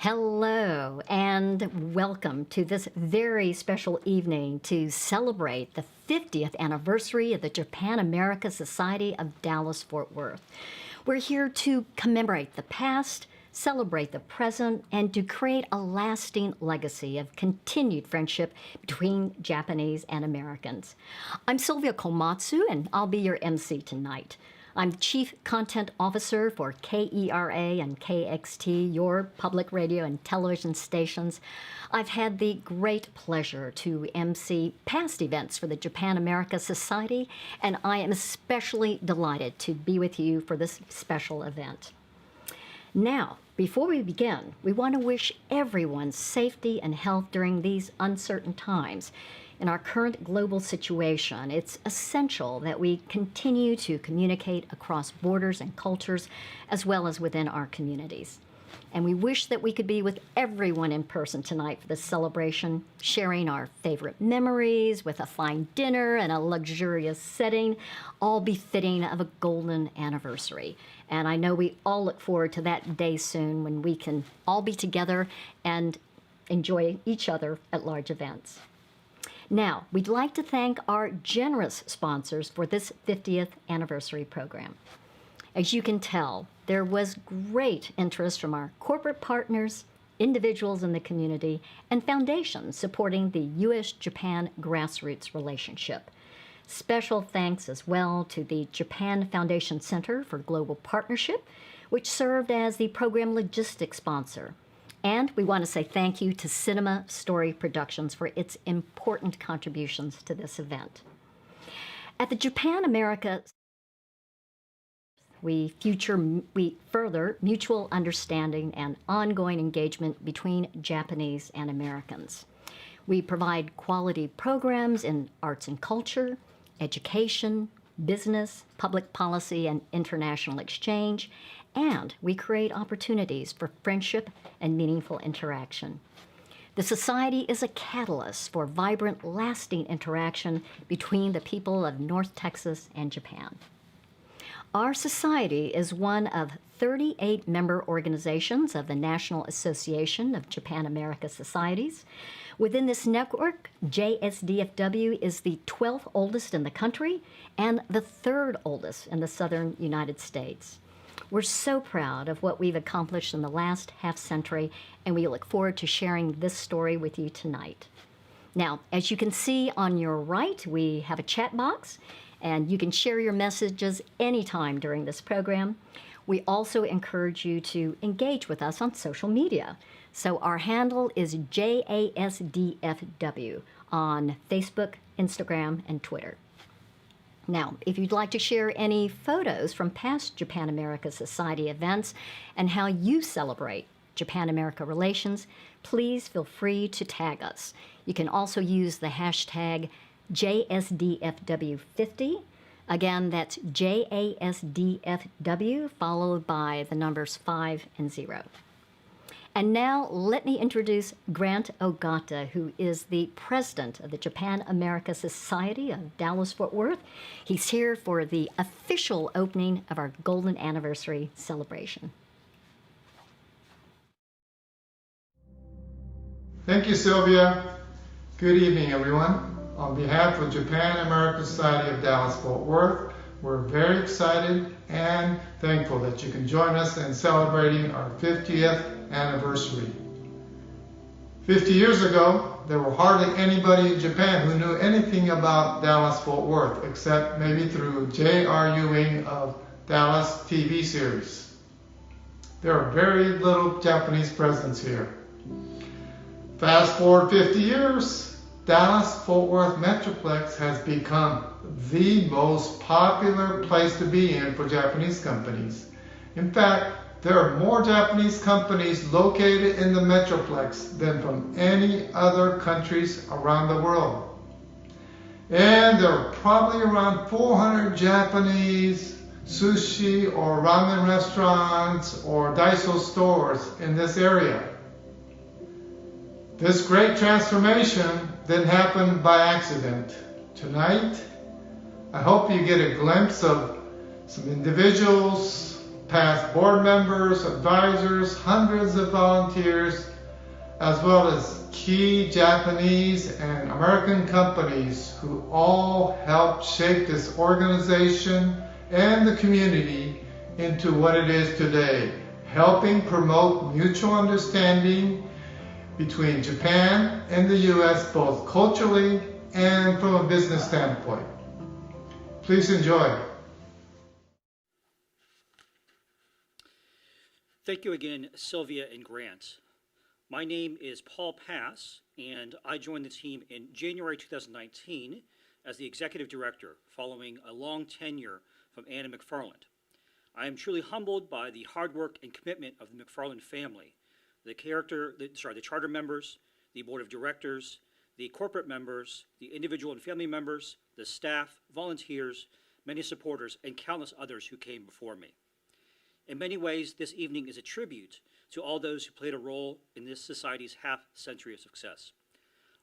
Hello and welcome to this very special evening to celebrate the 50th anniversary of the Japan-America Society of Dallas-Fort Worth. We're here to commemorate the past, celebrate the present, and to create a lasting legacy of continued friendship between Japanese and Americans. I'm Sylvia Komatsu, and I'll be your MC tonight. I'm Chief Content Officer for KERA and KXT, your public radio and television stations. I've had the great pleasure to MC past events for the Japan-America Society, and I am especially delighted to be with you for this special event. Now, before we begin, we want to wish everyone safety and health during these uncertain times. In our current global situation, it's essential that we continue to communicate across borders and cultures, as well as within our communities. And we wish that we could be with everyone in person tonight for this celebration, sharing our favorite memories with a fine dinner and a luxurious setting, all befitting of a golden anniversary. And I know we all look forward to that day soon when we can all be together and enjoy each other at large events. Now, we'd like to thank our generous sponsors for this 50th anniversary program. As you can tell, there was great interest from our corporate partners, individuals in the community, and foundations supporting the U.S.-Japan grassroots relationship. Special thanks as well to the Japan Foundation Center for Global Partnership, which served as the program logistics sponsor. And we want to say thank you to Cinema Story Productions for its important contributions to this event. At the Japan-America, we further mutual understanding and ongoing engagement between Japanese and Americans. We provide quality programs in arts and culture, education, business, public policy, and international exchange, and we create opportunities for friendship and meaningful interaction. The Society is a catalyst for vibrant, lasting interaction between the people of North Texas and Japan. Our Society is one of 38 member organizations of the National Association of Japan-America Societies. Within this network, JASDFW is the 12th oldest in the country and the 3rd oldest in the southern United States. We're so proud of what we've accomplished in the last half-century, and we look forward to sharing this story with you tonight. Now, as you can see on your right, we have a chat box, and you can share your messages anytime during this program. We also encourage you to engage with us on social media. So our handle is JASDFW on Facebook, Instagram, and Twitter. Now, if you'd like to share any photos from past Japan-America Society events and how you celebrate Japan-America relations, please feel free to tag us. You can also use the hashtag JSDFW50. Again, that's JASDFW followed by the numbers 5 and 0. And now let me introduce Grant Ogata, who is the president of the Japan-America Society of Dallas-Fort Worth. He's here for the official opening of our Golden Anniversary celebration. Thank you, Sylvia. Good evening, everyone. On behalf of Japan-America Society of Dallas-Fort Worth, we're very excited and thankful that you can join us in celebrating our 50th anniversary. 50 years ago, there were hardly anybody in Japan who knew anything about Dallas-Fort Worth, except maybe through J.R. Ewing of Dallas TV series. There are very little Japanese presence here. Fast forward 50 years, Dallas-Fort Worth Metroplex has become the most popular place to be in for Japanese companies. In fact, there are more Japanese companies located in the Metroplex than from any other countries around the world. And there are probably around 400 Japanese sushi or ramen restaurants or Daiso stores in this area. This great transformation didn't happen by accident. Tonight, I hope you get a glimpse of some individuals, past board members, advisors, hundreds of volunteers, as well as key Japanese and American companies who all helped shape this organization and the community into what it is today, helping promote mutual understanding between Japan and the U.S. both culturally and from a business standpoint. Please enjoy. Thank you again, Sylvia and Grant. My name is Paul Pass, and I joined the team in January 2019 as the Executive Director, following a long tenure from Anna McFarland. I am truly humbled by the hard work and commitment of the McFarland family, the charter members, the Board of Directors, the corporate members, the individual and family members, the staff, volunteers, many supporters, and countless others who came before me. In many ways, this evening is a tribute to all those who played a role in this society's half-century of success.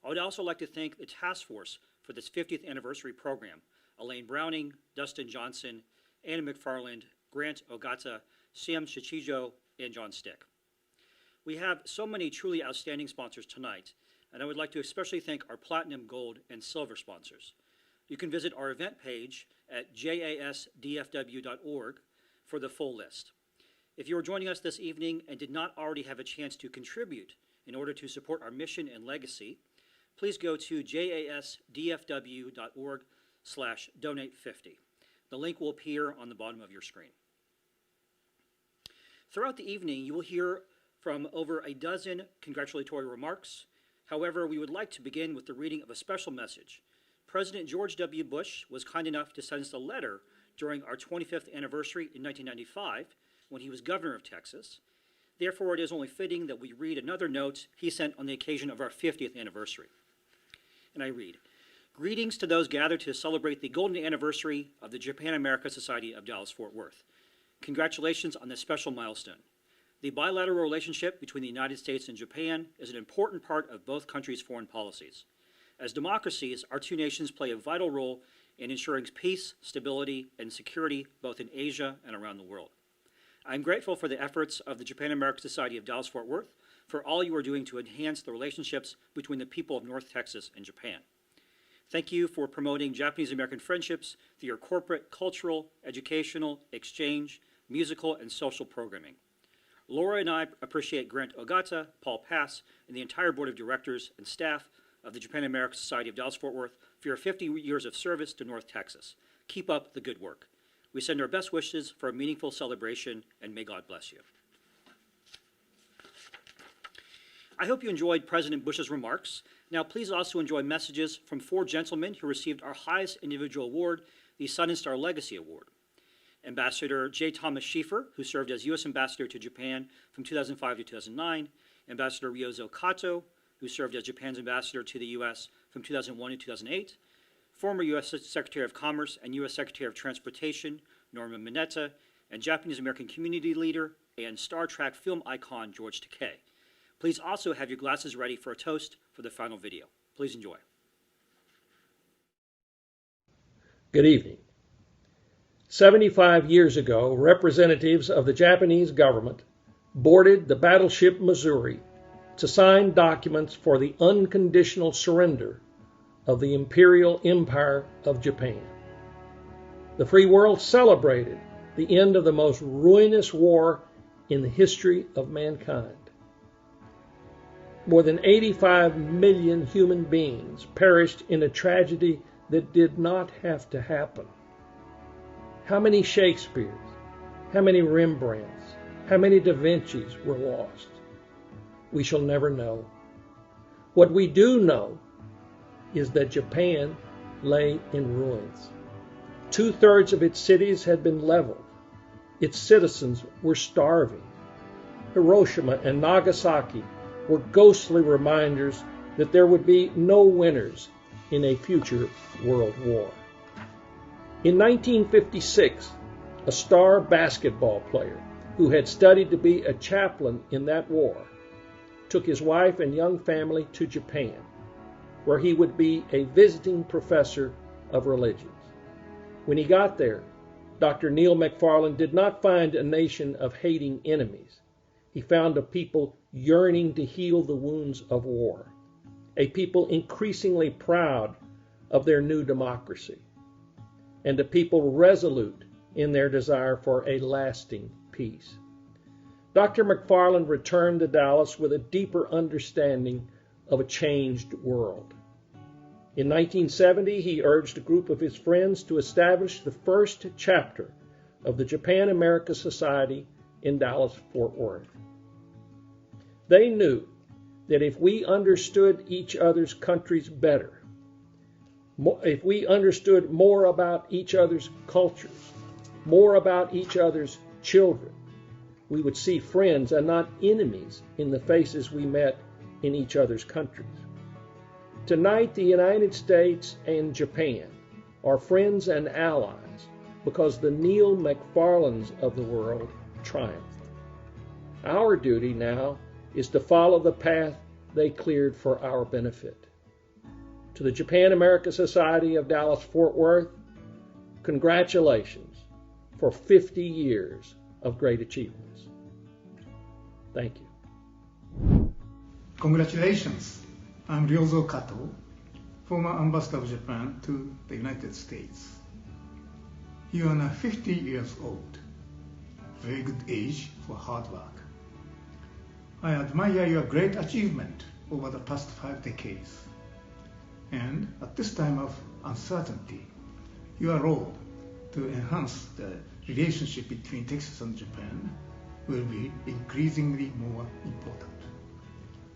I would also like to thank the task force for this 50th anniversary program: Elaine Browning, Dustin Johnson, Anna McFarland, Grant Ogata, Sam Shichijo, and John Stick. We have so many truly outstanding sponsors tonight, and I would like to especially thank our Platinum, Gold, and Silver sponsors. You can visit our event page at JASDFW.org for the full list. If you are joining us this evening and did not already have a chance to contribute in order to support our mission and legacy, please go to jasdfw.org/donate50. The link will appear on the bottom of your screen. Throughout the evening, you will hear from over a dozen congratulatory remarks. However, we would like to begin with the reading of a special message. President George W. Bush was kind enough to send us a letter during our 25th anniversary in 1995, when he was governor of Texas. Therefore, it is only fitting that we read another note he sent on the occasion of our 50th anniversary. And I read, "Greetings to those gathered to celebrate the golden anniversary of the Japan-America Society of Dallas-Fort Worth. Congratulations on this special milestone. The bilateral relationship between the United States and Japan is an important part of both countries' foreign policies. As democracies, our two nations play a vital role in ensuring peace, stability, and security both in Asia and around the world. I am grateful for the efforts of the Japan-American Society of Dallas-Fort Worth for all you are doing to enhance the relationships between the people of North Texas and Japan. Thank you for promoting Japanese-American friendships through your corporate, cultural, educational, exchange, musical, and social programming. Laura and I appreciate Grant Ogata, Paul Pass, and the entire Board of Directors and staff of the Japan-American Society of Dallas-Fort Worth for your 50 years of service to North Texas. Keep up the good work. We send our best wishes for a meaningful celebration, and may God bless you." I hope you enjoyed President Bush's remarks. Now, please also enjoy messages from 4 gentlemen who received our highest individual award, the Sun and Star Legacy Award. Ambassador J. Thomas Schiefer, who served as U.S. Ambassador to Japan from 2005 to 2009, Ambassador Ryozo Kato, who served as Japan's Ambassador to the U.S. from 2001 to 2008, former U.S. Secretary of Commerce and U.S. Secretary of Transportation Norman Mineta, and Japanese-American community leader and Star Trek film icon George Takei. Please also have your glasses ready for a toast for the final video. Please enjoy. Good evening. 75 years ago, representatives of the Japanese government boarded the battleship Missouri to sign documents for the unconditional surrender of the Imperial Empire of Japan. The free world celebrated the end of the most ruinous war in the history of mankind. More than 85 million human beings perished in a tragedy that did not have to happen. How many Shakespeares, how many Rembrandts, how many Da Vinci's were lost? We shall never know. What we do know is that Japan lay in ruins. 2/3 of its cities had been leveled. Its citizens were starving. Hiroshima and Nagasaki were ghostly reminders that there would be no winners in a future world war. In 1956, a star basketball player who had studied to be a chaplain in that war took his wife and young family to Japan, where he would be a visiting professor of religions. When he got there, Dr. Neil McFarland did not find a nation of hating enemies. He found a people yearning to heal the wounds of war, a people increasingly proud of their new democracy, and a people resolute in their desire for a lasting peace. Dr. McFarland returned to Dallas with a deeper understanding of a changed world. In 1970, he urged a group of his friends to establish the first chapter of the Japan-America Society in Dallas-Fort Worth. They knew that if we understood each other's countries better, if we understood more about each other's cultures, more about each other's children, we would see friends and not enemies in the faces we met in each other's countries. Tonight, the United States and Japan are friends and allies because the Neil McFarlands of the world triumphed. Our duty now is to follow the path they cleared for our benefit. To the Japan-America Society of Dallas-Fort Worth, congratulations for 50 years of great achievements. Thank you. Congratulations. I'm Ryozo Kato, former ambassador of Japan to the United States. You are now 50 years old, very good age for hard work. I admire your great achievement over the past 5 decades. And at this time of uncertainty, your role to enhance the relationship between Texas and Japan will be increasingly more important.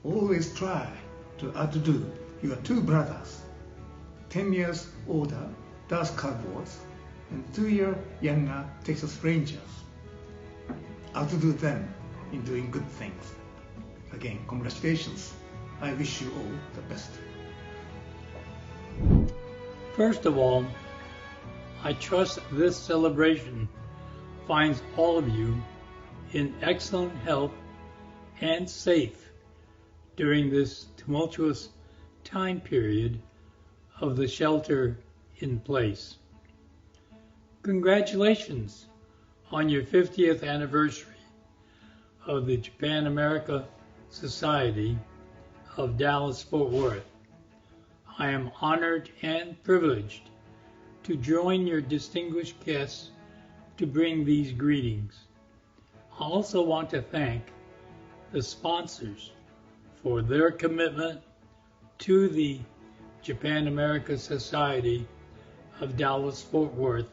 Always try to outdo your two brothers, 10 years older Dallas Cowboys and 2-year younger Texas Rangers. Outdo them in doing good things. Again, congratulations. I wish you all the best. First of all, I trust this celebration finds all of you in excellent health and safe during this tumultuous time period of the shelter in place. Congratulations on your 50th anniversary of the Japan-America Society of Dallas-Fort Worth. I am honored and privileged to join your distinguished guests to bring these greetings. I also want to thank the sponsors for their commitment to the Japan-America Society of Dallas-Fort Worth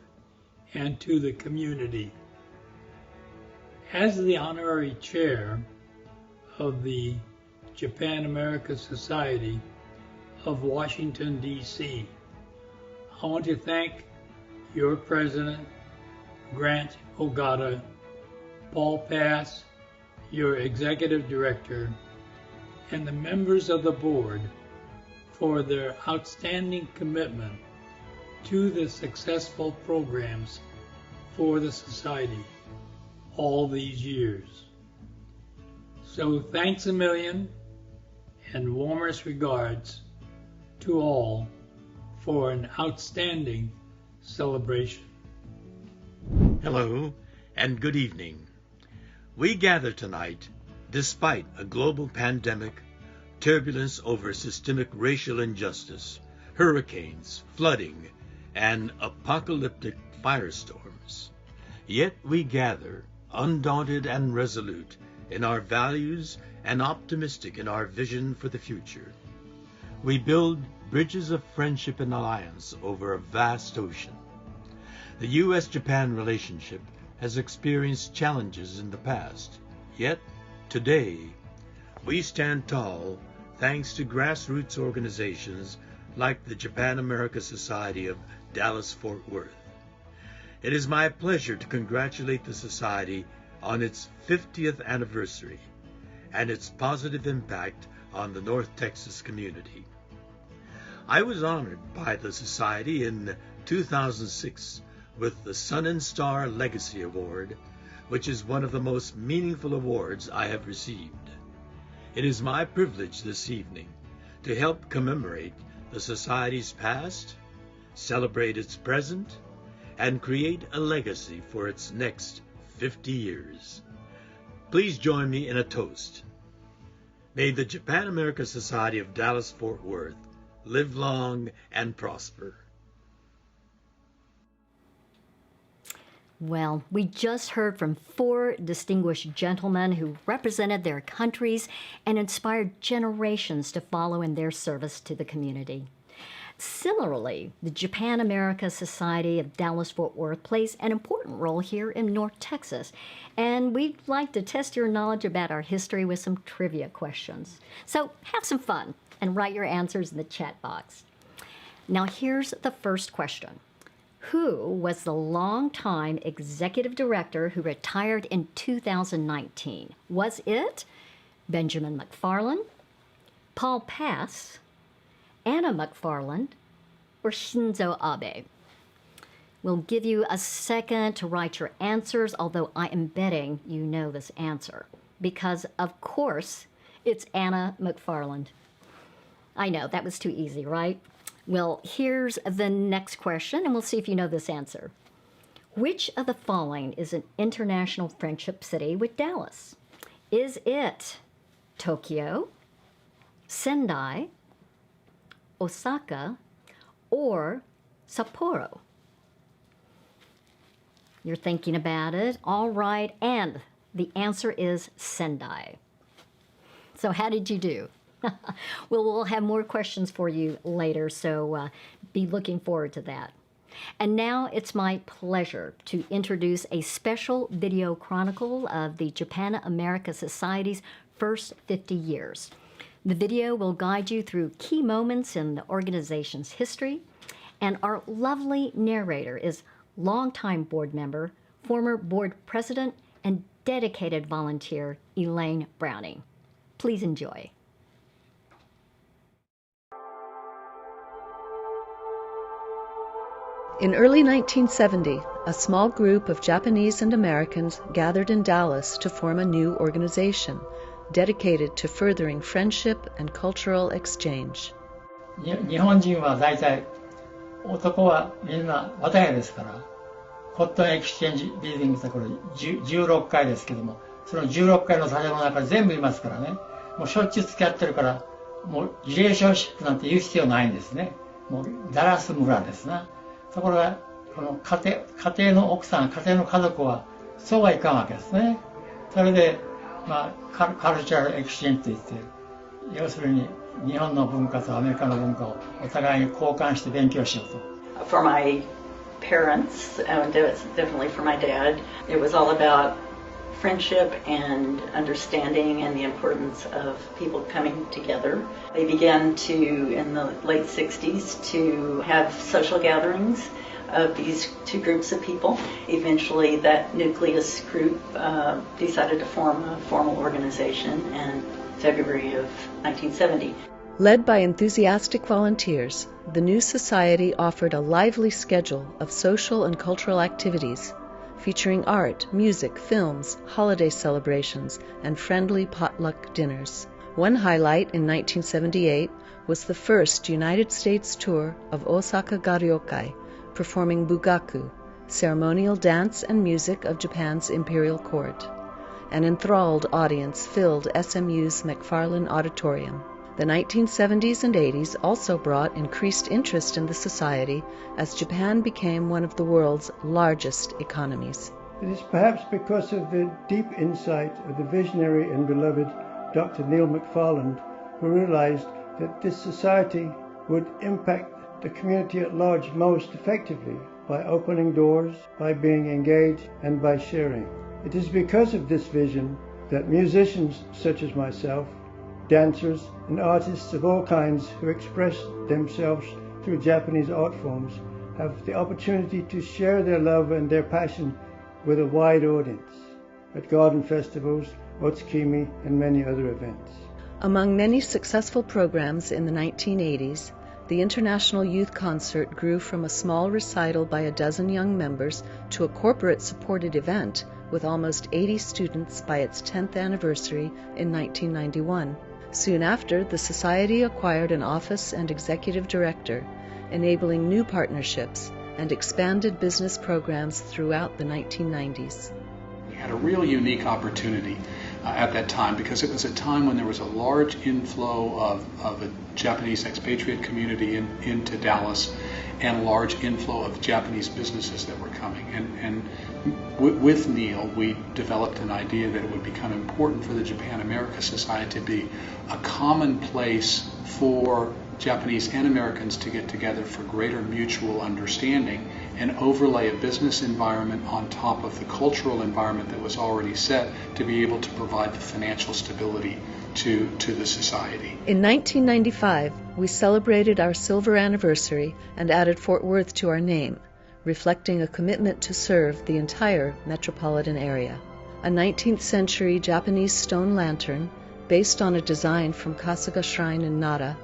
and to the community. As the honorary chair of the Japan-America Society of Washington, D.C., I want to thank your president, Grant Ogata, Paul Pass, your executive director, and the members of the board for their outstanding commitment to the successful programs for the Society all these years. So thanks a million and warmest regards to all for an outstanding celebration. Hello and good evening. We gather tonight despite a global pandemic, turbulence over systemic racial injustice, hurricanes, flooding, and apocalyptic firestorms. Yet we gather undaunted and resolute in our values and optimistic in our vision for the future. We build bridges of friendship and alliance over a vast ocean. The U.S.-Japan relationship has experienced challenges in the past, yet today we stand tall thanks to grassroots organizations like the Japan-America Society of Dallas-Fort Worth. It is my pleasure to congratulate the Society on its 50th anniversary and its positive impact on the North Texas community. I was honored by the Society in 2006 with the Sun and Star Legacy Award, which is one of the most meaningful awards I have received. It is my privilege this evening to help commemorate the Society's past, celebrate its present, and create a legacy for its next 50 years. Please join me in a toast. May the Japan America Society of Dallas-Fort Worth live long and prosper. Well, we just heard from 4 distinguished gentlemen who represented their countries and inspired generations to follow in their service to the community. Similarly, the Japan America Society of Dallas-Fort Worth plays an important role here in North Texas, and we'd like to test your knowledge about our history with some trivia questions. So have some fun and write your answers in the chat box. Now here's the first question. Who was the longtime executive director who retired in 2019? Was it Benjamin McFarland, Paul Pass, Anna McFarland, or Shinzo Abe? We'll give you a second to write your answers, although I am betting you know this answer, because of course it's Anna McFarland. I know, that was too easy, right? Well, here's the next question, and we'll see if you know this answer. Which of the following is an international friendship city with Dallas? Is it Tokyo, Sendai, Osaka, or Sapporo? You're thinking about it. All right, and the answer is Sendai. So how did you do? Well, we'll have more questions for you later, so be looking forward to that. And now it's my pleasure to introduce a special video chronicle of the Japan America Society's first 50 years. The video will guide you through key moments in the organization's history, and our lovely narrator is longtime board member, former board president, and dedicated volunteer Elaine Browning. Please enjoy. In early 1970, a small group of Japanese and Americans gathered in Dallas to form a new organization dedicated to furthering friendship and cultural exchange. 日本人は大体男はみんな綿屋ですから、コットンエクスチェンジビルディングってこれ16階ですけども、その16階の建物の中に全部いますからね、もうしょっちゅう付き合ってるから、もうリレーションシップなんて言う必要ないんですね。もうダラス村ですな。ところがこの家庭の奥さん、家庭の家族はそうはいかんわけですね。それで、カルチャルエクスチェンジといって、要するに日本の文化とアメリカの文化をお互いに交換して勉強しようと。For my parents, and definitely for my dad, it was all about friendship and understanding and the importance of people coming together. They began to, in the late 60s, to have social gatherings of these 2 groups of people. Eventually, that nucleus group decided to form a formal organization in February of 1970. Led by enthusiastic volunteers, the new society offered a lively schedule of social and cultural activities, featuring art, music, films, holiday celebrations, and friendly potluck dinners. One highlight in 1978 was the first United States tour of Osaka Garyokai, performing bugaku, ceremonial dance and music of Japan's imperial court. An enthralled audience filled SMU's McFarland Auditorium. The 1970s and 80s also brought increased interest in the society as Japan became one of the world's largest economies. It is perhaps because of the deep insight of the visionary and beloved Dr. Neil McFarland, who realized that this society would impact the community at large most effectively by opening doors, by being engaged, and by sharing. It is because of this vision that musicians such as myself, dancers and artists of all kinds who express themselves through Japanese art forms have the opportunity to share their love and their passion with a wide audience at garden festivals, Otsukimi, and many other events. Among many successful programs in the 1980s, the International Youth Concert grew from a small recital by a dozen young members to a corporate-supported event with almost 80 students by its 10th anniversary in 1991. Soon after, the Society acquired an office and executive director, enabling new partnerships, and expanded business programs throughout the 1990s. We had a real unique opportunity at that time because it was a time when there was a large inflow of a Japanese expatriate community into Dallas and a large inflow of Japanese businesses that were coming. And with Neil, we developed an idea that it would become important for the Japan-America Society to be a common place for Japanese and Americans to get together for greater mutual understanding and overlay a business environment on top of the cultural environment that was already set to be able to provide the financial stability to the society. In 1995, we celebrated our silver anniversary and added Fort Worth to our name, reflecting a commitment to serve the entire metropolitan area. A 19th century Japanese stone lantern, based on a design from Kasuga Shrine in Nara,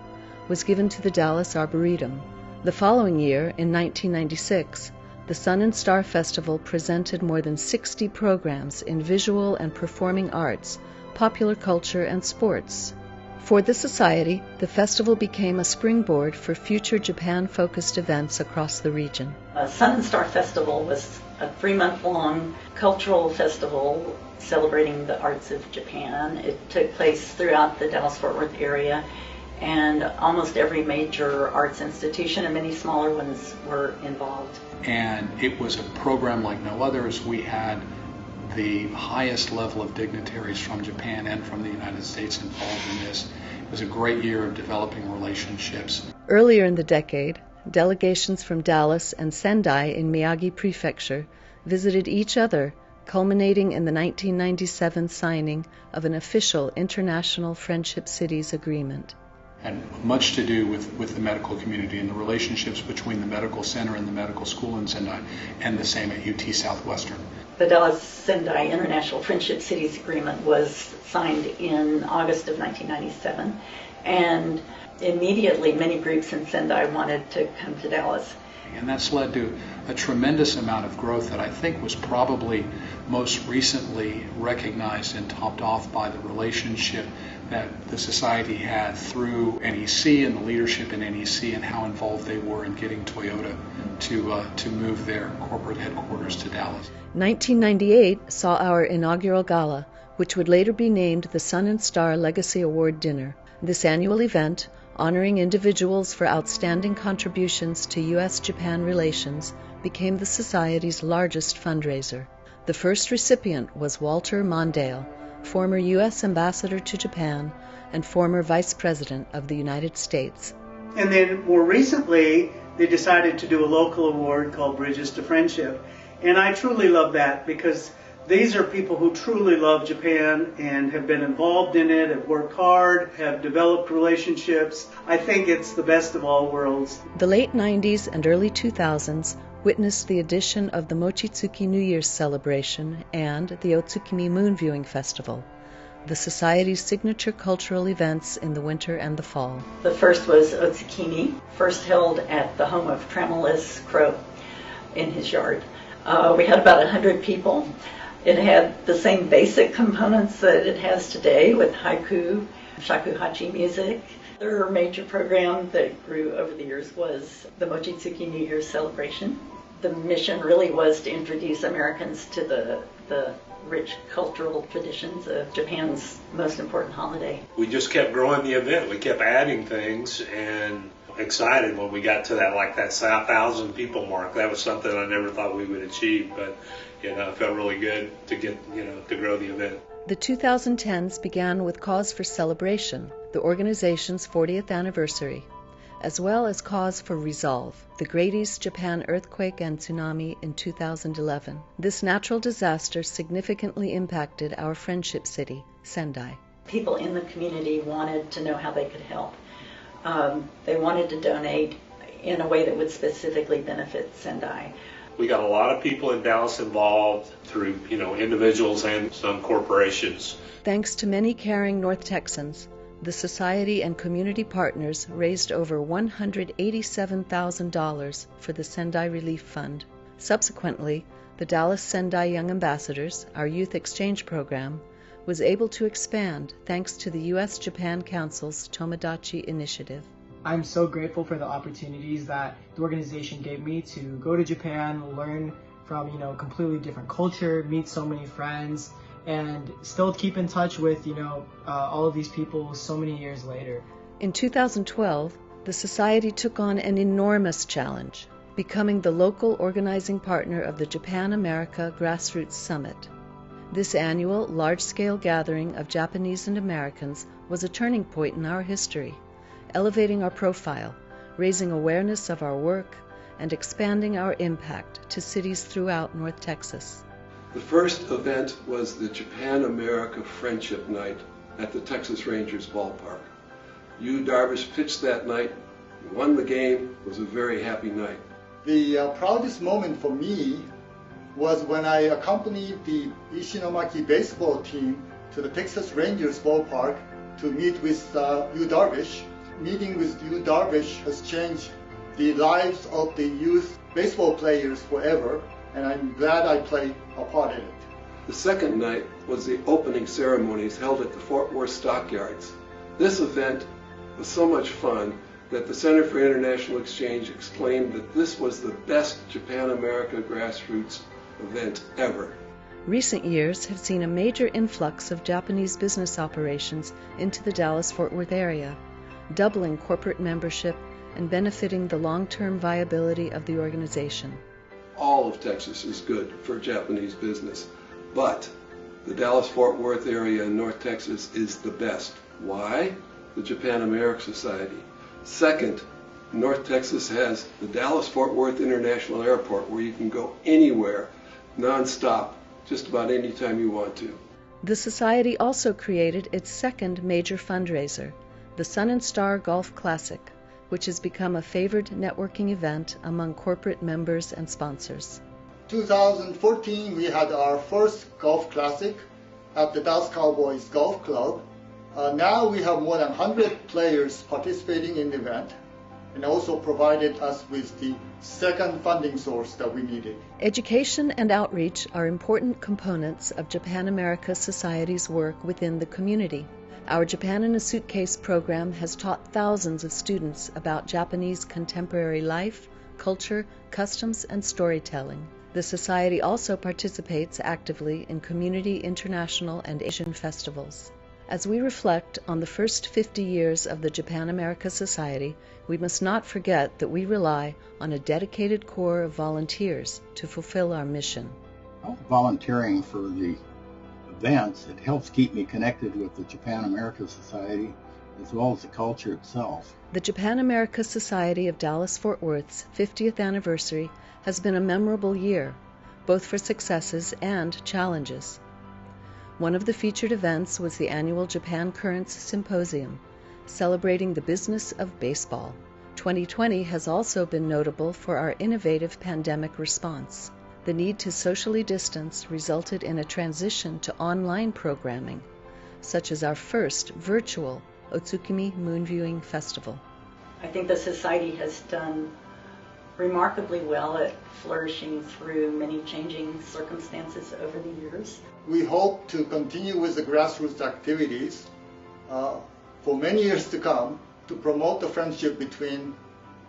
was given to the Dallas Arboretum. The following year, in 1996, the Sun and Star Festival presented more than 60 programs in visual and performing arts, popular culture, and sports. For the Society, the festival became a springboard for future Japan-focused events across the region. Sun and Star Festival was a 3-month-long cultural festival celebrating the arts of Japan. It took place throughout the Dallas-Fort Worth area, and almost every major arts institution and many smaller ones were involved. And it was a program like no others. We had the highest level of dignitaries from Japan and from the United States involved in this. It was a great year of developing relationships. Earlier in the decade, delegations from Dallas and Sendai in Miyagi Prefecture visited each other, culminating in the 1997 signing of an official International Friendship Cities Agreement. Had much to do with the medical community and the relationships between the medical center and the medical school in Sendai, and the same at UT Southwestern. The Dallas-Sendai International Friendship Cities Agreement was signed in August of 1997, and immediately many groups in Sendai wanted to come to Dallas. And that's led to a tremendous amount of growth that I think was probably most recently recognized and topped off by the relationship that the Society had through NEC and the leadership in NEC and how involved they were in getting Toyota to move their corporate headquarters to Dallas. 1998 saw our inaugural gala, which would later be named the Sun and Star Legacy Award Dinner. This annual event, honoring individuals for outstanding contributions to U.S.-Japan relations, became the Society's largest fundraiser. The first recipient was Walter Mondale, former U.S. Ambassador to Japan and former Vice President of the United States. And then more recently, they decided to do a local award called Bridges to Friendship. And I truly love that because these are people who truly love Japan and have been involved in it, have worked hard, have developed relationships. I think it's the best of all worlds. The late 90s and early 2000s witnessed the addition of the Mochitsuki New Year's celebration and the Otsukimi Moon Viewing Festival, the Society's signature cultural events in the winter and the fall. The first was Otsukimi, first held at the home of Tremulous Crow in his yard. We had about 100 people. It had the same basic components that it has today with haiku, shakuhachi music. Their major program that grew over the years was the Mochitsuki New Year's celebration. The mission really was to introduce Americans to the rich cultural traditions of Japan's most important holiday. We just kept growing the event. We kept adding things and excited when we got to that 1,000 people mark. That was something I never thought we would achieve, but it felt really good to get, to grow the event. The 2010s began with cause for celebration, the organization's 40th anniversary, as well as cause for resolve, the Great East Japan earthquake and tsunami in 2011. This natural disaster significantly impacted our friendship city, Sendai. People in the community wanted to know how they could help. They wanted to donate in a way that would specifically benefit Sendai. We got a lot of people in Dallas involved through, individuals and some corporations. Thanks to many caring North Texans, the Society and community partners raised over $187,000 for the Sendai Relief Fund. Subsequently, the Dallas Sendai Young Ambassadors, our youth exchange program, was able to expand thanks to the U.S.-Japan Council's Tomodachi initiative. I'm so grateful for the opportunities that the organization gave me to go to Japan, learn from, completely different culture, meet so many friends, and still keep in touch with, all of these people so many years later. In 2012, the Society took on an enormous challenge, becoming the local organizing partner of the Japan-America Grassroots Summit. This annual, large-scale gathering of Japanese and Americans was a turning point in our history, elevating our profile, raising awareness of our work, and expanding our impact to cities throughout North Texas. The first event was the Japan-America Friendship Night at the Texas Rangers ballpark. Yu Darvish pitched that night, won the game, it was a very happy night. The proudest moment for me was when I accompanied the Ishinomaki baseball team to the Texas Rangers ballpark to meet with Yu Darvish. Meeting with Yu Darvish has changed the lives of the youth baseball players forever, and I'm glad I played a part in it. The second night was the opening ceremonies held at the Fort Worth Stockyards. This event was so much fun that the Center for International Exchange exclaimed that this was the best Japan-America grassroots event ever. Recent years have seen a major influx of Japanese business operations into the Dallas-Fort Worth area, doubling corporate membership and benefiting the long-term viability of the organization. All of Texas is good for Japanese business, but the Dallas-Fort Worth area in North Texas is the best. Why? The Japan-America Society. Second, North Texas has the Dallas-Fort Worth International Airport where you can go anywhere, non-stop, just about any time you want to. The Society also created its second major fundraiser, the Sun and Star Golf Classic, which has become a favored networking event among corporate members and sponsors. 2014, we had our first golf classic at the Dallas Cowboys Golf Club. Now we have more than 100 players participating in the event, and also provided us with the second funding source that we needed. Education and outreach are important components of Japan-America Society's work within the community. Our Japan in a Suitcase program has taught thousands of students about Japanese contemporary life, culture, customs, and storytelling. The Society also participates actively in community, international, and Asian festivals. As we reflect on the first 50 years of the Japan-America Society, we must not forget that we rely on a dedicated core of volunteers to fulfill our mission. Volunteering for the events, it helps keep me connected with the Japan-America Society as well as the culture itself. The Japan-America Society of Dallas-Fort Worth's 50th anniversary has been a memorable year, both for successes and challenges. One of the featured events was the annual Japan Currents Symposium, celebrating the business of baseball. 2020 has also been notable for our innovative pandemic response. The need to socially distance resulted in a transition to online programming, such as our first virtual Otsukimi Moon Viewing Festival. I think the Society has done remarkably well at flourishing through many changing circumstances over the years. We hope to continue with the grassroots activities for many years to come to promote the friendship between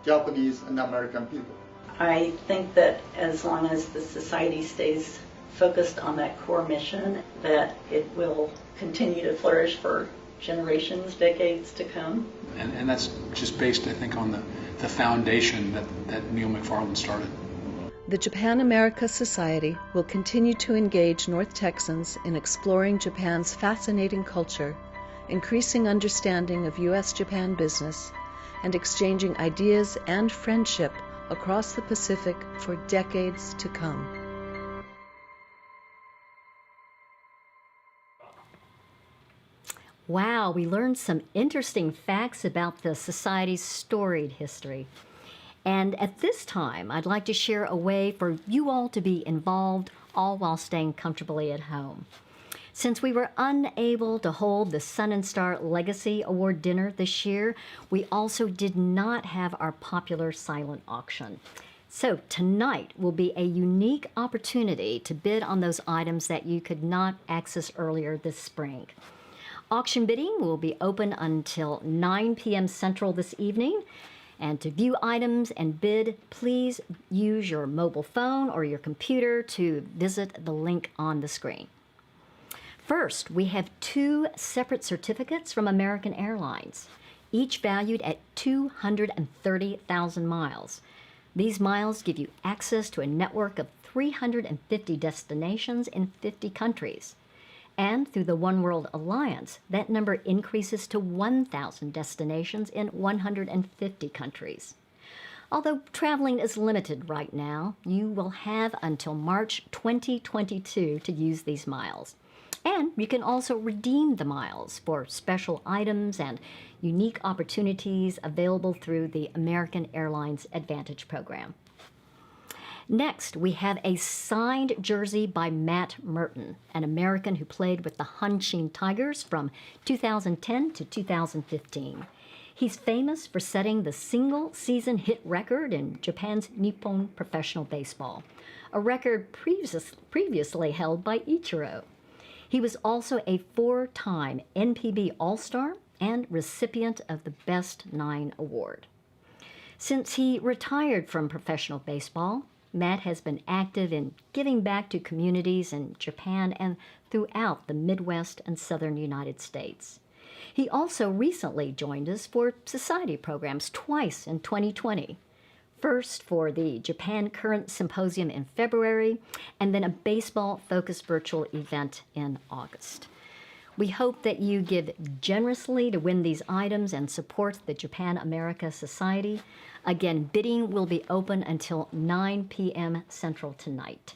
Japanese and American people. I think that as long as the Society stays focused on that core mission, that it will continue to flourish for generations, decades to come. And that's just based, I think, on the foundation that Neil McFarland started. The Japan-America Society will continue to engage North Texans in exploring Japan's fascinating culture, increasing understanding of U.S.-Japan business, and exchanging ideas and friendship across the Pacific for decades to come. Wow, we learned some interesting facts about the Society's storied history. And at this time, I'd like to share a way for you all to be involved, all while staying comfortably at home. Since we were unable to hold the Sun and Star Legacy Award dinner this year, we also did not have our popular silent auction. So tonight will be a unique opportunity to bid on those items that you could not access earlier this spring. Auction bidding will be open until 9 p.m. Central this evening. And to view items and bid, please use your mobile phone or your computer to visit the link on the screen. First, we have 2 separate certificates from American Airlines, each valued at 230,000 miles. These miles give you access to a network of 350 destinations in 50 countries. And through the One World Alliance, that number increases to 1,000 destinations in 150 countries. Although traveling is limited right now, you will have until March 2022 to use these miles. And you can also redeem the miles for special items and unique opportunities available through the American Airlines Advantage program. Next, we have a signed jersey by Matt Merton, an American who played with the Hanshin Tigers from 2010 to 2015. He's famous for setting the single-season hit record in Japan's Nippon Professional Baseball, a record previously held by Ichiro. He was also a 4-time NPB All-Star and recipient of the Best 9 award. Since he retired from professional baseball, Matt has been active in giving back to communities in Japan and throughout the Midwest and Southern United States. He also recently joined us for society programs twice in 2020. First for the Japan Current Symposium in February, and then a baseball-focused virtual event in August. We hope that you give generously to win these items and support the Japan America Society. Again, bidding will be open until 9 p.m. Central tonight.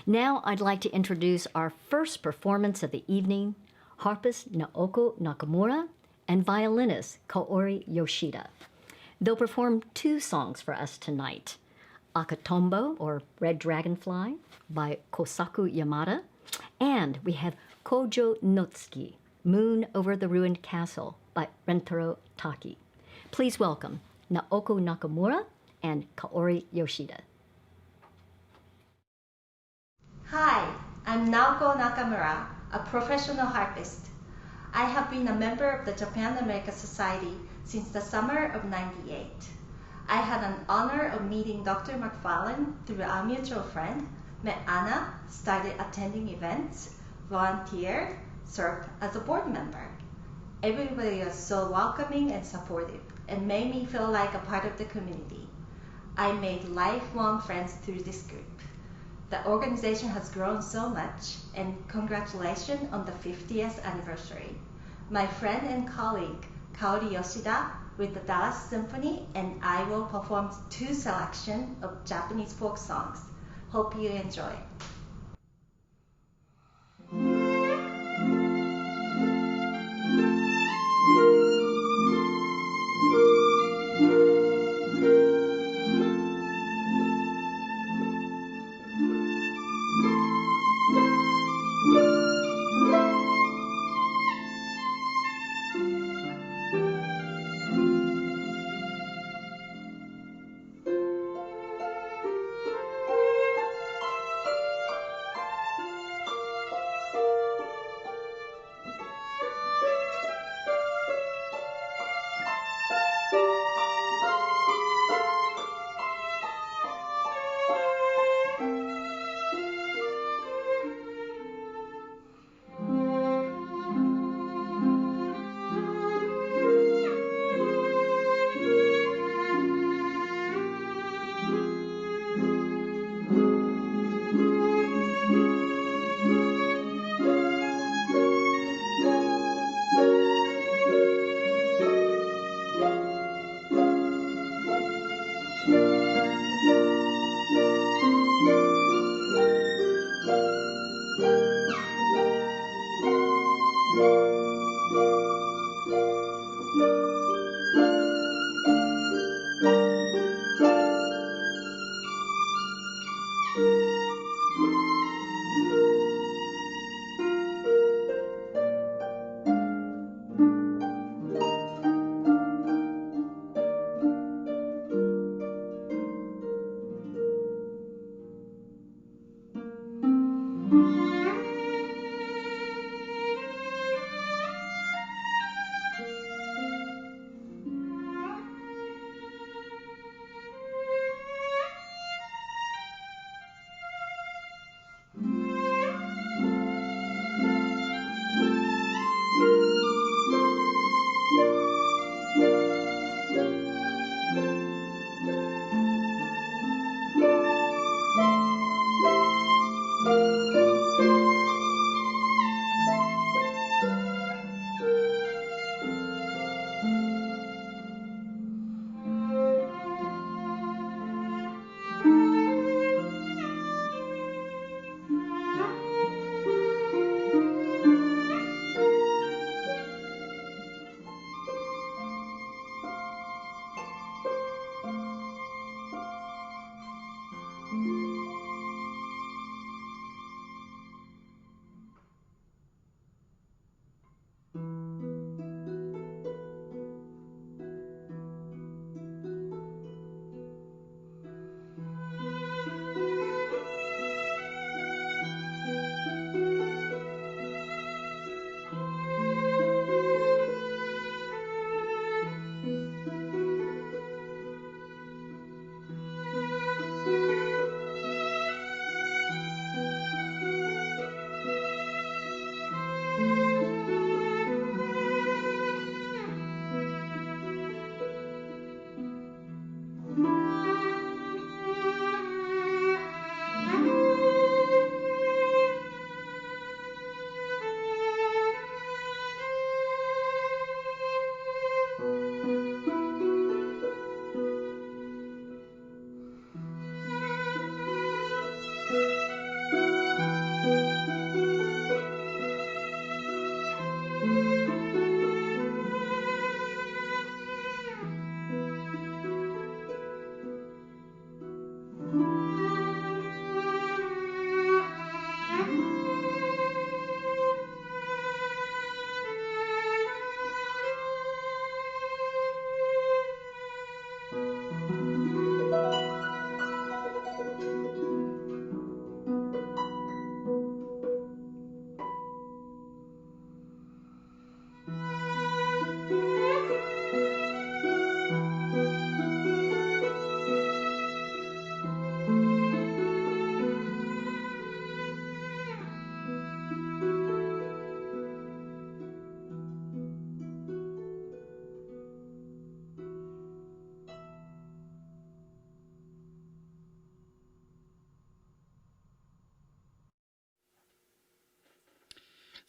Now I'd like to introduce our first performance of the evening, harpist Naoko Nakamura and violinist Kaori Yoshida. They'll perform 2 songs for us tonight, Akatombo, or Red Dragonfly, by Kosaku Yamada, and we have Kojo Notsuki, Moon Over the Ruined Castle, by Rentaro Taki. Please welcome Naoko Nakamura and Kaori Yoshida. Hi, I'm Naoko Nakamura, a professional harpist. I have been a member of the Japan America Society since the summer of '98. I had an honor of meeting Dr. McFarlane through our mutual friend, met Anna, started attending events, volunteered, served as a board member. Everybody was so welcoming and supportive and made me feel like a part of the community. I made lifelong friends through this group. The organization has grown so much, and congratulations on the 50th anniversary. My friend and colleague, Kaori Yoshida, with the Dallas Symphony, and I will perform 2 selections of Japanese folk songs. Hope you enjoy.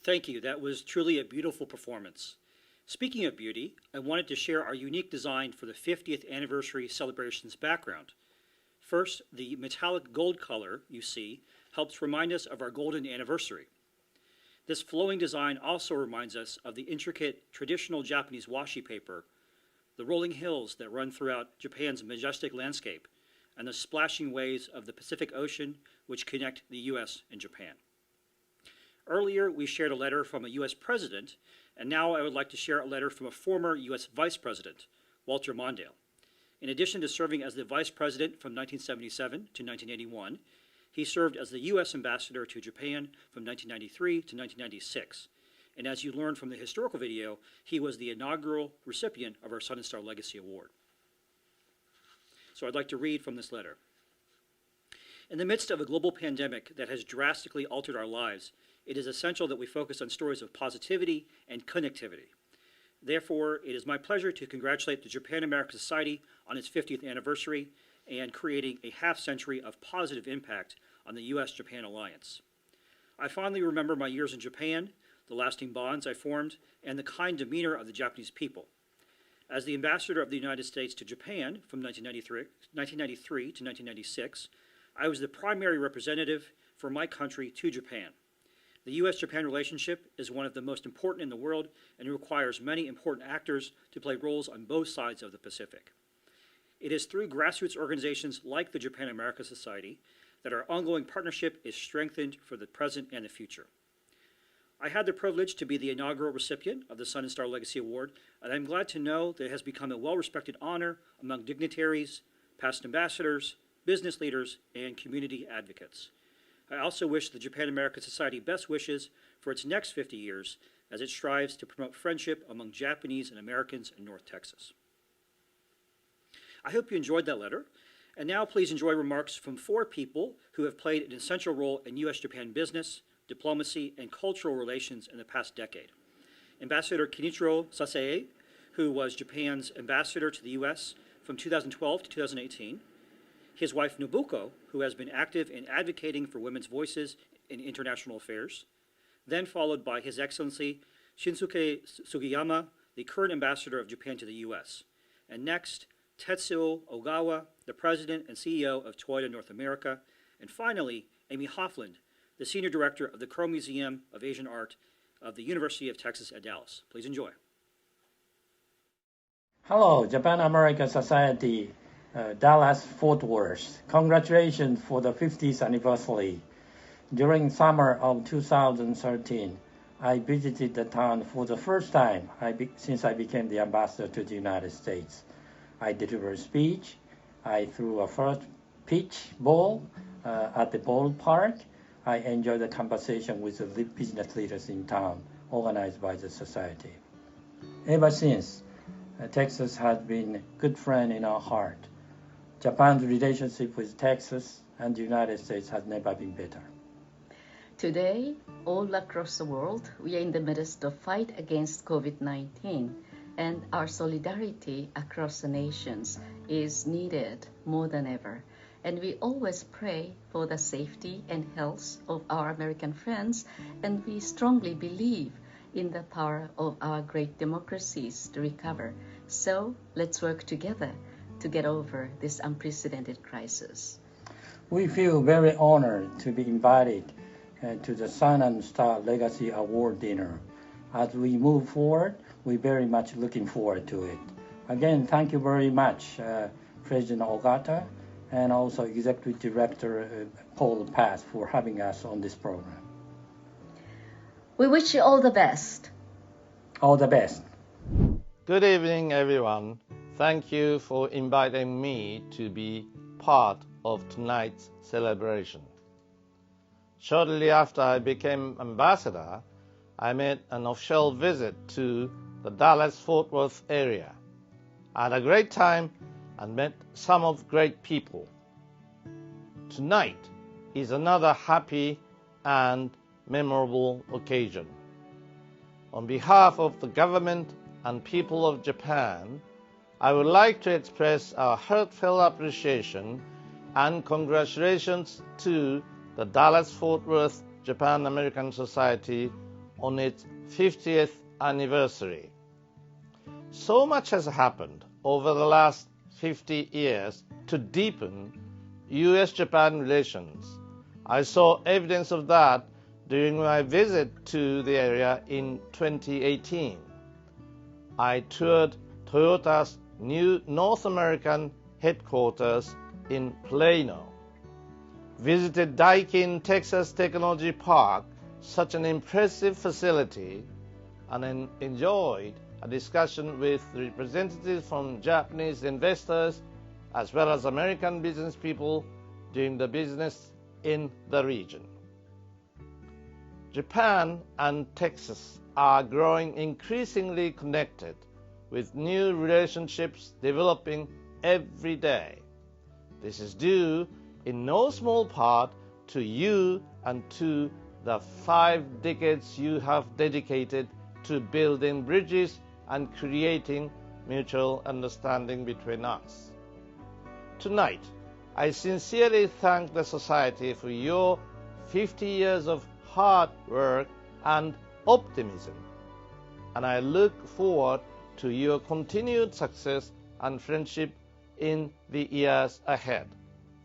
Thank you. That was truly a beautiful performance. Speaking of beauty, I wanted to share our unique design for the 50th anniversary celebration's background. First, the metallic gold color you see helps remind us of our golden anniversary. This flowing design also reminds us of the intricate traditional Japanese washi paper, the rolling hills that run throughout Japan's majestic landscape, and the splashing waves of the Pacific Ocean which connect the U.S. and Japan. Earlier, we shared a letter from a U.S. president, and now I would like to share a letter from a former U.S. vice president, Walter Mondale. In addition to serving as the vice president from 1977 to 1981, he served as the U.S. ambassador to Japan from 1993 to 1996. And as you learned from the historical video, he was the inaugural recipient of our Sun and Star Legacy Award. So I'd like to read from this letter. In the midst of a global pandemic that has drastically altered our lives, it is essential that we focus on stories of positivity and connectivity. Therefore, it is my pleasure to congratulate the Japan-America Society on its 50th anniversary and creating a half-century of positive impact on the U.S.-Japan alliance. I fondly remember my years in Japan, the lasting bonds I formed, and the kind demeanor of the Japanese people. As the ambassador of the United States to Japan from 1993 to 1996, I was the primary representative for my country to Japan. The U.S.-Japan relationship is one of the most important in the world and requires many important actors to play roles on both sides of the Pacific. It is through grassroots organizations like the Japan-America Society that our ongoing partnership is strengthened for the present and the future. I had the privilege to be the inaugural recipient of the Sun and Star Legacy Award, and I'm glad to know that it has become a well-respected honor among dignitaries, past ambassadors, business leaders, and community advocates. I also wish the Japan-America Society best wishes for its next 50 years as it strives to promote friendship among Japanese and Americans in North Texas. I hope you enjoyed that letter, and now please enjoy remarks from 4 people who have played an essential role in U.S.-Japan business, diplomacy, and cultural relations in the past decade. Ambassador Kenichiro Sasei, who was Japan's ambassador to the U.S. from 2012 to 2018, his wife Nobuko, who has been active in advocating for women's voices in international affairs, then followed by His Excellency Shinsuke Sugiyama, the current ambassador of Japan to the U.S., and next, Tetsuo Ogawa, the president and CEO of Toyota North America, and finally, Amy Hoffland, the senior director of the Crow Museum of Asian Art of the University of Texas at Dallas. Please enjoy. Hello, Japan-America Society, Dallas-Fort Worth. Congratulations for the 50th anniversary. During summer of 2013, I visited the town for the first time since I became the ambassador to the United States. I delivered a speech. I threw a first pitch ball at the ballpark. I enjoyed the conversation with the business leaders in town, organized by the society. Ever since, Texas has been a good friend in our heart. Japan's relationship with Texas and the United States has never been better. Today, all across the world, we are in the midst of fight against COVID-19. and our solidarity across the nations is needed more than ever. And we always pray for the safety and health of our American friends, and we strongly believe in the power of our great democracies to recover. So let's work together to get over this unprecedented crisis. We feel very honored to be invited to the Sun and Star Legacy Award dinner. As we move forward, we're very much looking forward to it. Again, thank you very much, President Ogata, and also Executive Director Paul Pass for having us on this program. We wish you all the best. All the best. Good evening, everyone. Thank you for inviting me to be part of tonight's celebration. Shortly after I became ambassador, I made an official visit to the Dallas-Fort Worth area. I had a great time and met some of great people. Tonight is another happy and memorable occasion. On behalf of the government and people of Japan, I would like to express our heartfelt appreciation and congratulations to the Dallas-Fort Worth Japan-American Society on its 50th anniversary. So much has happened over the last 50 years to deepen U.S.-Japan relations. I saw evidence of that during my visit to the area in 2018. I toured Toyota's new North American headquarters in Plano, visited Daikin Texas Technology Park, such an impressive facility, and enjoyed a discussion with representatives from Japanese investors as well as American business people doing the business in the region. Japan and Texas are growing increasingly connected, with new relationships developing every day. This is due in no small part to you and to the 5 decades you have dedicated to building bridges and creating mutual understanding between us. Tonight, I sincerely thank the Society for your 50 years of hard work and optimism, and I look forward to your continued success and friendship in the years ahead.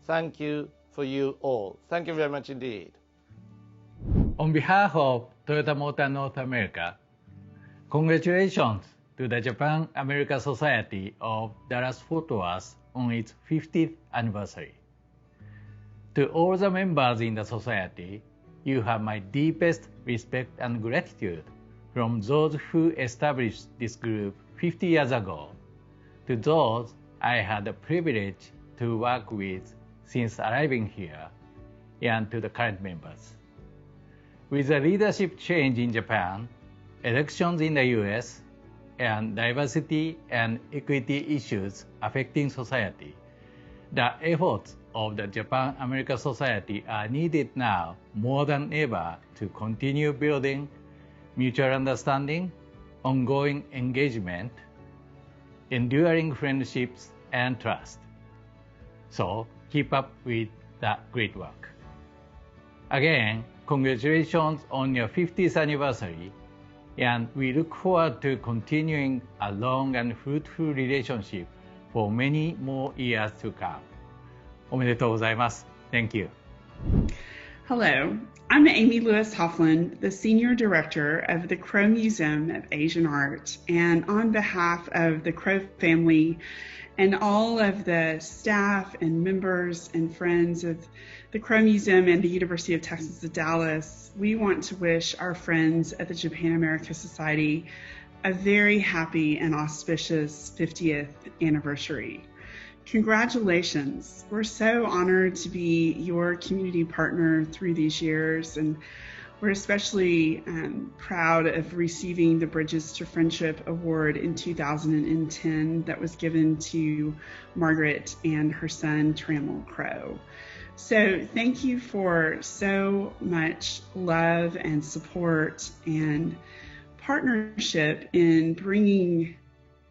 Thank you for you all. Thank you very much indeed. On behalf of Toyota Motor North America, congratulations to the Japan-America Society of Dallas-Fort Worth on its 50th anniversary. To all the members in the society, you have my deepest respect and gratitude, from those who established this group 50 years ago to those I had the privilege to work with since arriving here, and to the current members. With the leadership change in Japan, elections in the US, and diversity and equity issues affecting society, the efforts of the Japan-America Society are needed now more than ever to continue building mutual understanding, ongoing engagement, enduring friendships, and trust. So keep up with the great work. Again, congratulations on your 50th anniversary, and we look forward to continuing a long and fruitful relationship for many more years to come. おめでとうございます。Thank you. Hello, I'm Amy Lewis Hoffland, the Senior Director of the Crow Museum of Asian Art, and on behalf of the Crow family and all of the staff and members and friends of the Crow Museum and the University of Texas at Dallas, we want to wish our friends at the Japan-America Society a very happy and auspicious 50th anniversary. Congratulations. We're so honored to be your community partner through these years, and we're especially proud of receiving the Bridges to Friendship Award in 2010 that was given to Margaret and her son, Trammell Crow. So thank you for so much love and support and partnership in bringing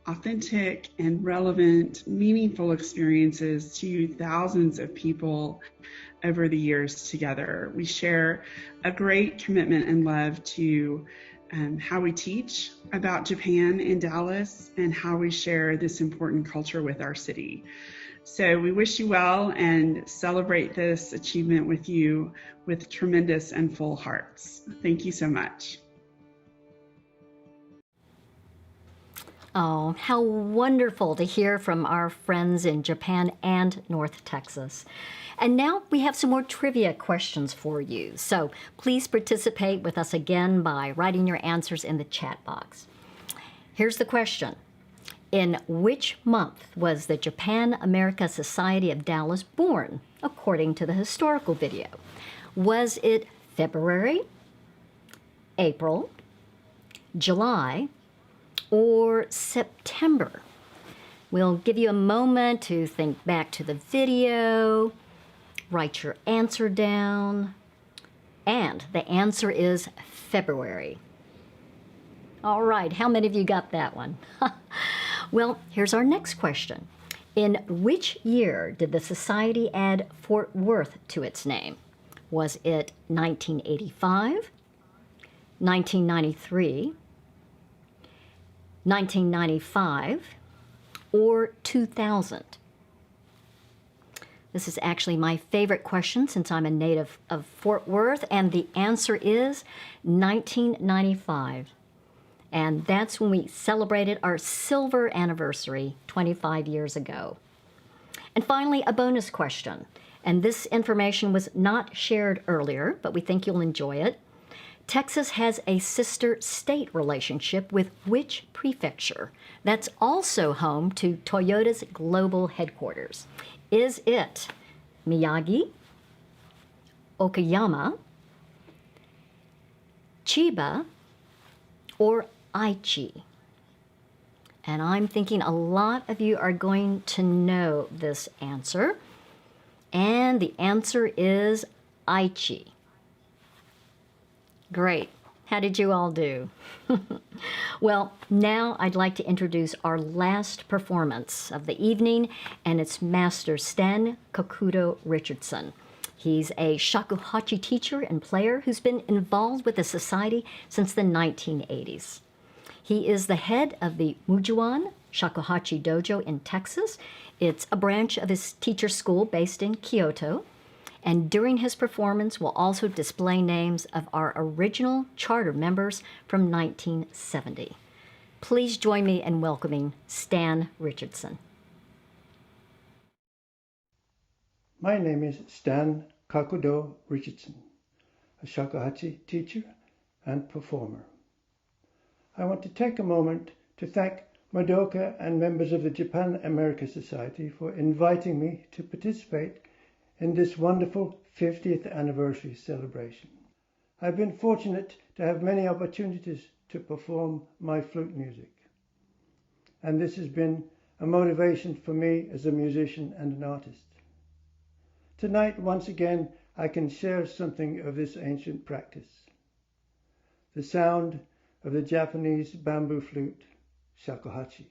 authentic and relevant, meaningful experiences to thousands of people over the years together. We share a great commitment and love to how we teach about Japan in Dallas and how we share this important culture with our city. So we wish you well and celebrate this achievement with you with tremendous and full hearts. Thank you so much. Oh, how wonderful to hear from our friends in Japan and North Texas. And now we have some more trivia questions for you. So please participate with us again by writing your answers in the chat box. Here's the question. In which month was the Japan America Society of Dallas born, according to the historical video? Was it February, April, July, or September? We'll give you a moment to think back to the video, write your answer down, and the answer is February. All right, how many of you got that one? Well, here's our next question. In which year did the society add Fort Worth to its name? Was it 1985, 1993, 1995, or 2000? This is actually my favorite question since I'm a native of Fort Worth, and the answer is 1995. And that's when we celebrated our silver anniversary 25 years ago. And finally, a bonus question. And this information was not shared earlier, but we think you'll enjoy it. Texas has a sister state relationship with which prefecture that's also home to Toyota's global headquarters? Is it Miyagi, Okayama, Chiba, or Aichi? And I'm thinking a lot of you are going to know this answer. And the answer is Aichi. Great. How did you all do? Well, now I'd like to introduce our last performance of the evening, and it's Master Stan Kakudo Richardson. He's a shakuhachi teacher and player who's been involved with the society since the 1980s. He is the head of the Mujuan Shakuhachi Dojo in Texas. It's a branch of his teacher school based in Kyoto. And during his performance, we'll also display names of our original charter members from 1970. Please join me in welcoming Stan Richardson. My name is Stan Kakudo Richardson, a shakuhachi teacher and performer. I want to take a moment to thank Madoka and members of the Japan America Society for inviting me to participate in this wonderful 50th anniversary celebration. I've been fortunate to have many opportunities to perform my flute music, and this has been a motivation for me as a musician and an artist. Tonight, once again, I can share something of this ancient practice. The sound of the Japanese bamboo flute, shakuhachi.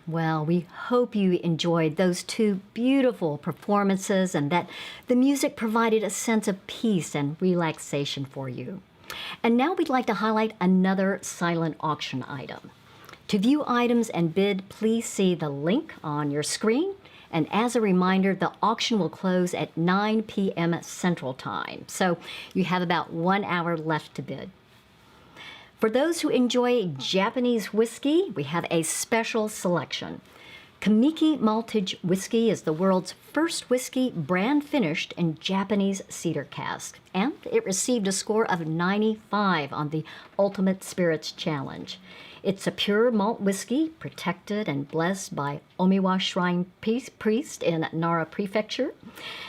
Well, we hope you enjoyed those two beautiful performances and that the music provided a sense of peace and relaxation for you. And now we'd like to highlight another silent auction item. To view items and bid, please see the link on your screen. And as a reminder, the auction will close at 9 p.m. Central Time. So you have about 1 hour left to bid. For those who enjoy Japanese whiskey, we have a special selection. Kamiki Maltage Whiskey is the world's first whiskey brand finished in Japanese cedar cask, and it received a score of 95 on the Ultimate Spirits Challenge. It's a pure malt whiskey protected and blessed by Omiwa Shrine Priest in Nara Prefecture.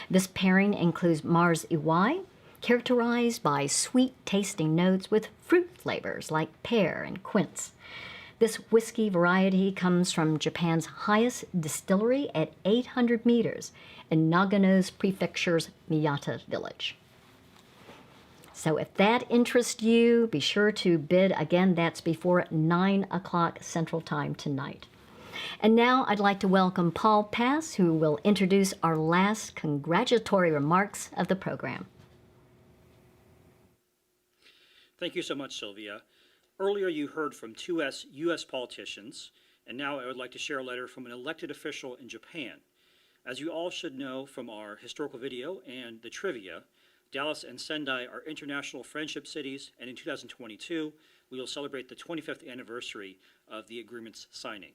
This pairing includes Mars Iwai, characterized by sweet-tasting notes with fruit flavors like pear and quince. This whiskey variety comes from Japan's highest distillery at 800 meters in Nagano's Prefecture's Miyata village. So if that interests you, be sure to bid. Again, that's before 9 o'clock Central Time tonight. And now I'd like to welcome Paul Pass, who will introduce our last congratulatory remarks of the program. Thank you so much, Sylvia. Earlier you heard from two U.S. politicians, and now I would like to share a letter from an elected official in Japan. As you all should know from our historical video and the trivia, Dallas and Sendai are international friendship cities, and in 2022, we will celebrate the 25th anniversary of the agreement's signing.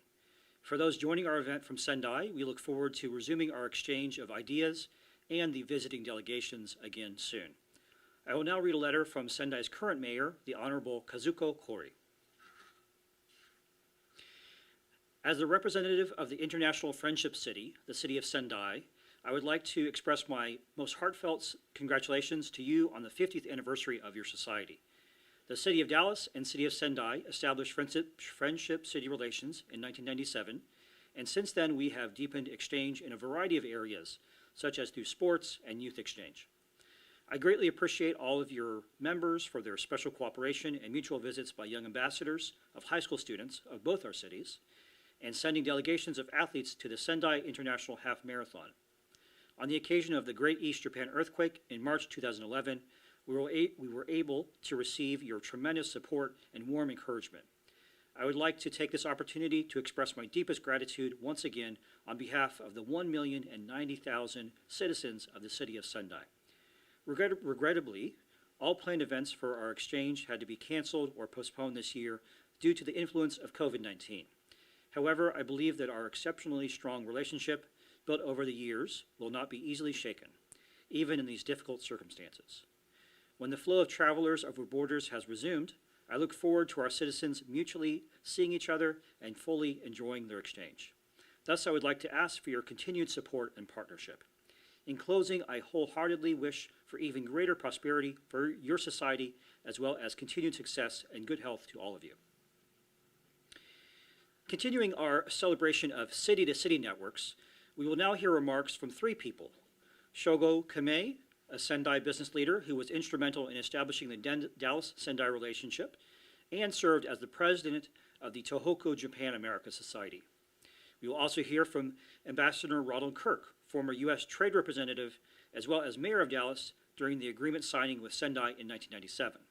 For those joining our event from Sendai, we look forward to resuming our exchange of ideas and the visiting delegations again soon. I will now read a letter from Sendai's current mayor, the Honorable Kazuko Kori. As the representative of the International Friendship City, the city of Sendai, I would like to express my most heartfelt congratulations to you on the 50th anniversary of your society. The city of Dallas and city of Sendai established friendship city relations in 1997, and since then we have deepened exchange in a variety of areas, such as through sports and youth exchange. I greatly appreciate all of your members for their special cooperation and mutual visits by young ambassadors of high school students of both our cities, and sending delegations of athletes to the Sendai International Half Marathon. On the occasion of the Great East Japan earthquake in March 2011, we were able to receive your tremendous support and warm encouragement. I would like to take this opportunity to express my deepest gratitude once again on behalf of the 1,090,000 citizens of the city of Sendai. Regrettably, all planned events for our exchange had to be canceled or postponed this year due to the influence of COVID-19. However, I believe that our exceptionally strong relationship built over the years will not be easily shaken, even in these difficult circumstances. When the flow of travelers over borders has resumed, I look forward to our citizens mutually seeing each other and fully enjoying their exchange. Thus, I would like to ask for your continued support and partnership. In closing, I wholeheartedly wish for even greater prosperity for your society, as well as continued success and good health to all of you. Continuing our celebration of city-to-city networks, we will now hear remarks from three people. Shogo Kamei, a Sendai business leader who was instrumental in establishing the Dallas-Sendai relationship and served as the president of the Tohoku Japan-America Society. We will also hear from Ambassador Ronald Kirk, former U.S. trade representative, as well as mayor of Dallas during the agreement signing with Sendai in 1997.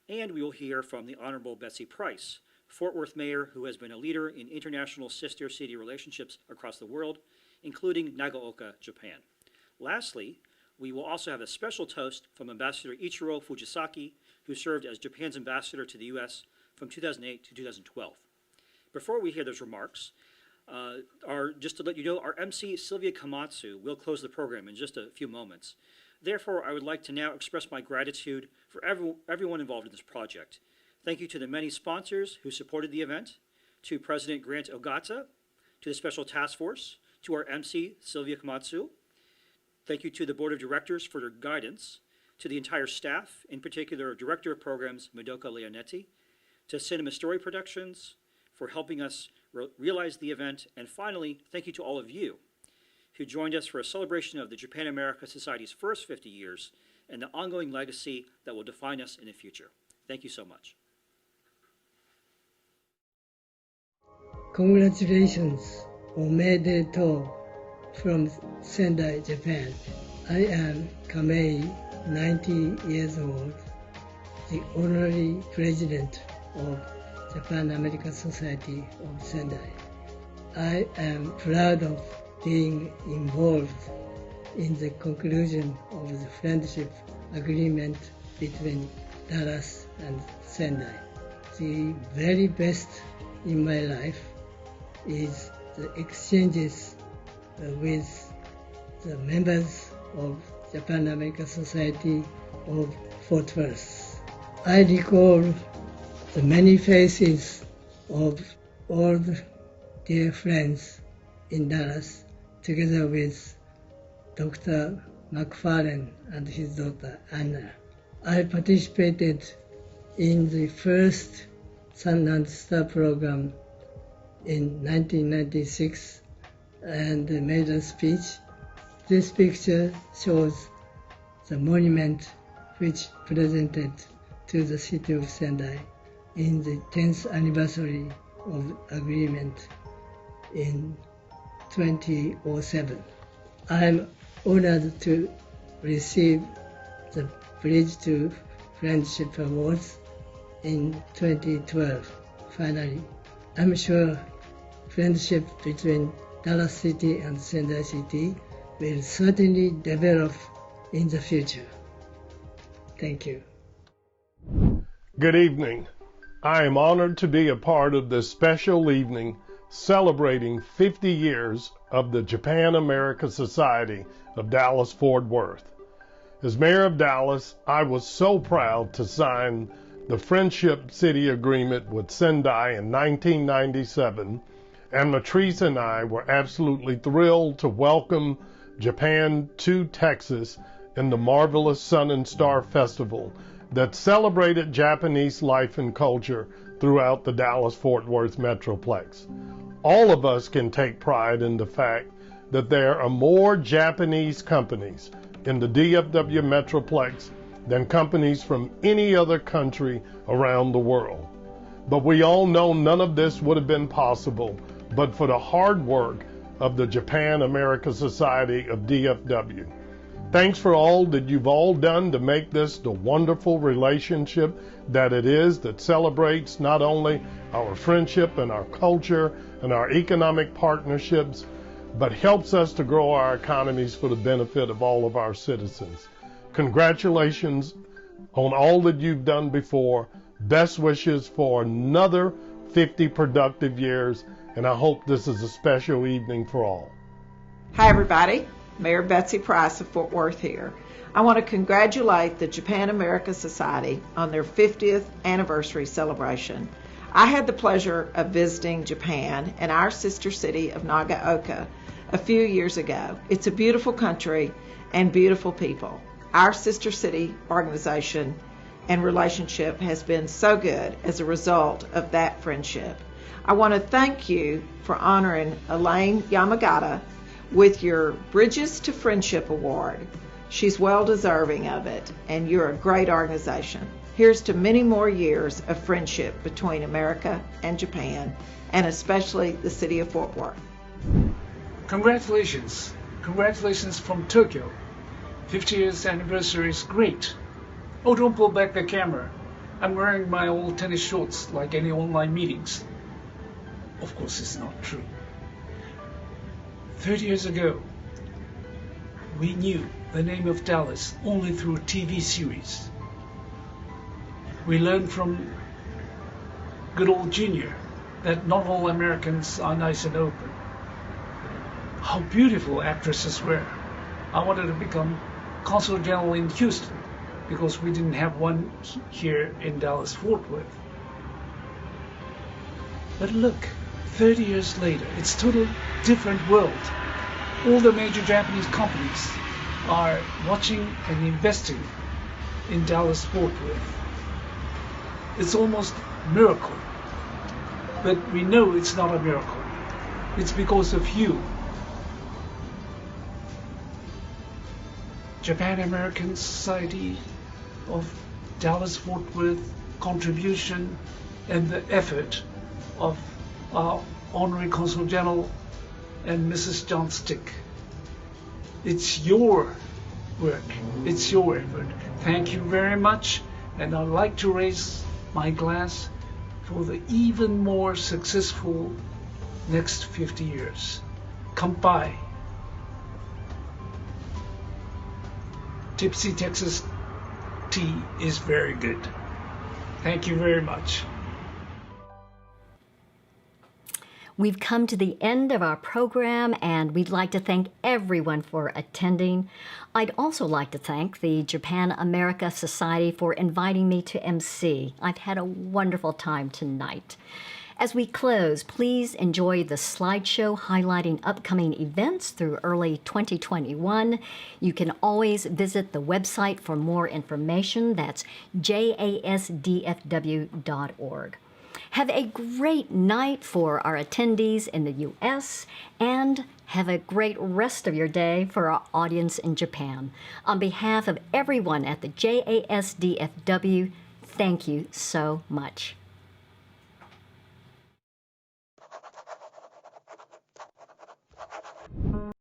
And we will hear from the Honorable Betsy Price, Fort Worth mayor who has been a leader in international sister city relationships across the world, including Nagaoka, Japan. Lastly, we will also have a special toast from Ambassador Ichiro Fujisaki, who served as Japan's ambassador to the U.S. from 2008 to 2012. Before we hear those remarks, just to let you know, our MC, Sylvia Kamatsu, will close the program in just a few moments. Therefore, I would like to now express my gratitude for everyone involved in this project. Thank you to the many sponsors who supported the event, to President Grant Ogata, to the Special Task Force, to our MC, Sylvia Kamatsu. Thank you to the Board of Directors for their guidance, to the entire staff, in particular Director of Programs, Madoka Leonetti, to Cinema Story Productions for helping us realize the event, and finally, thank you to all of you who joined us for a celebration of the Japan-America Society's first 50 years and the ongoing legacy that will define us in the future. Thank you so much. Congratulations, omedetou, from Sendai, Japan. I am Kamei, 90 years old, the honorary president of Japan-American Society of Sendai. I am proud of being involved in the conclusion of the friendship agreement between Dallas and Sendai. The very best in my life is the exchanges with the members of Japan-American Society of Fort Worth. I recall the many faces of old dear friends in Dallas, together with Dr. McFarlane and his daughter Anna. I participated in the first Sun and Star program in 1996 and made a speech. This picture shows the monument which presented to the city of Sendai in the 10th anniversary of agreement in 2007. I am honored to receive the Bridge to Friendship Awards in 2012. Finally, I'm sure friendship between Dallas City and Sendai City will certainly develop in the future. Thank you. Good evening. I am honored to be a part of this special evening celebrating 50 years of the Japan-America Society of Dallas-Fort Worth. As mayor of Dallas, I was so proud to sign the Friendship City Agreement with Sendai in 1997, and Matrice and I were absolutely thrilled to welcome Japan to Texas in the marvelous Sun and Star Festival that celebrated Japanese life and culture throughout the Dallas-Fort Worth Metroplex. All of us can take pride in the fact that there are more Japanese companies in the DFW Metroplex than companies from any other country around the world. But we all know none of this would have been possible but for the hard work of the Japan-America Society of DFW. Thanks for all that you've all done to make this the wonderful relationship that it is, that celebrates not only our friendship and our culture and our economic partnerships, but helps us to grow our economies for the benefit of all of our citizens. Congratulations on all that you've done before. Best wishes for another 50 productive years, and I hope this is a special evening for all. Hi everybody, Mayor Betsy Price of Fort Worth here. I want to congratulate the Japan-America Society on their 50th anniversary celebration. I had the pleasure of visiting Japan and our sister city of Nagaoka a few years ago. It's a beautiful country and beautiful people. Our sister city organization and relationship has been so good as a result of that friendship. I want to thank you for honoring Elaine Yamagata with your Bridges to Friendship Award. She's well deserving of it, and you're a great organization. Here's to many more years of friendship between America and Japan, and especially the city of Fort Worth. Congratulations. Congratulations from Tokyo. 50th anniversary is great. Oh, don't pull back the camera. I'm wearing my old tennis shorts like any online meetings. Of course, it's not true. 30 years ago, we knew the name of Dallas only through a TV series. We learned from good old Junior that not all Americans are nice and open. How beautiful actresses were. I wanted to become Consul General in Houston because we didn't have one here in Dallas-Fort Worth. But look, 30 years later, it's a totally different world. All the major Japanese companies are watching and investing in Dallas-Fort Worth. It's almost a miracle. But we know it's not a miracle. It's because of you. Japan-American Society of Dallas-Fort Worth contribution and the effort of our Honorary Consul General and Mrs. John Stick. It's your work. It's your effort. Thank you very much. And I'd like to raise my glass for the even more successful next 50 years. Kanpai. Tipsy Texas tea is very good. Thank you very much. We've come to the end of our program, and we'd like to thank everyone for attending. I'd also like to thank the Japan America Society for inviting me to MC. I've had a wonderful time tonight. As we close, please enjoy the slideshow highlighting upcoming events through early 2021. You can always visit the website for more information. That's JASDFW.org. Have a great night for our attendees in the U.S., and have a great rest of your day for our audience in Japan. On behalf of everyone at the JASDFW, thank you so much.